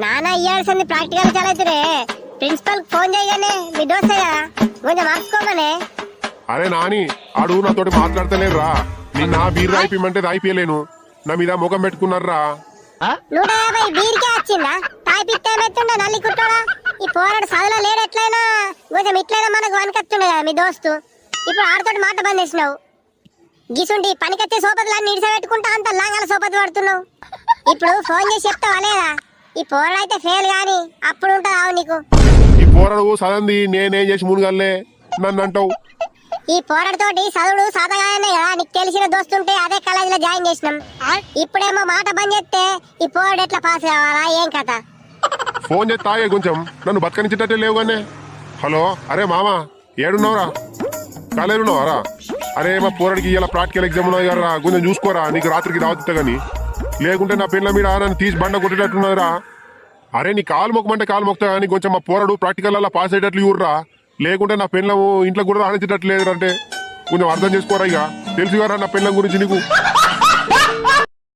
నానా ఇయ్యాల్సింది ప్రాక్టికల్ చదివితే principal phone చేయగానే మీ దోస్తే కదా కొంచెం మార్చుకోమనే. అరే నాని ఆడు నాతోటి మాట్లాడతలేరురా. నిన్న బీర్ రాయిపిమంటే రాయిపోయలేను. నా మీద ముఖం పెట్టుకున్నారా. 150 బీర్కే వచ్చిందా? తాయిపిస్తే ఏమైతుండ నల్లి కుట్టోడా? ఈ పోరాడు చదువులో లేడు. ఎట్లయినా కొంచెం ఇట్లయినా మనకు వనకత్తుండే కదా మీ దోస్తు. ఇప్పుడు ఆడతోటి మాట బంద్ చేసినావు. గిసుంటి పనికొచ్చే సోపతులన్నీ ఇడిసబెట్టుకుంటా అంత లాంగాల సోపతి పడుతున్నావు. ఇప్పుడు ఫోన్ చేసి చెప్తావా లేదా? ఈ పోరాడు అయితే ఫెయిల్ గాని అప్పుడు ఉంటుందా నీకు? ఈ పోరాడు సదంది నేనేం చేసి మునుగల్లే నన్ను అంటావు. ఈ పోరాడుతోటి చదువుడు సాధగానే కదా నీకు తెలిసిన దోస్తుంటే అదే కాలేజీలో జాయిన్ చేసినాం. ఇప్పుడేమో మాట బంద్ చేస్తే ఈ పోరాడు ఎట్లా పాస్ కావాలా ఏం కథ? ఫోన్ చేసి తాగే కొంచెం నన్ను బతకనిచ్చేటట్టే లేవు కానీ. హలో అరే మామ ఏడున్నావురా? కాలేరు ఉన్నావారా? అరే మా పోరాడికి ఇలా ప్రాక్టికల్ ఎగ్జామ్ ఉన్నాయి కదా, కొంచెం చూసుకోరా. నీకు రాత్రికి రావద్దు కానీ లేకుంటే నా పిల్లల మీద నన్ను తీసి బండ కొట్టేటట్టున్నారా. అరే నీ కాలు మొక్కమంటే కాలు మొక్తా కానీ కొంచెం మా పోరాడు ప్రాక్టికల్ అలా పాస్ అయ్యేటట్లు ఇవ్వరా. లేకుంటే నా పిల్లము ఇంట్లో కూడా రాణించేటట్లు లేదు అంటే కొంచెం అర్థం చేసుకోరా. ఇక తెలుసు కదా నా పిల్లల గురించి నీకు.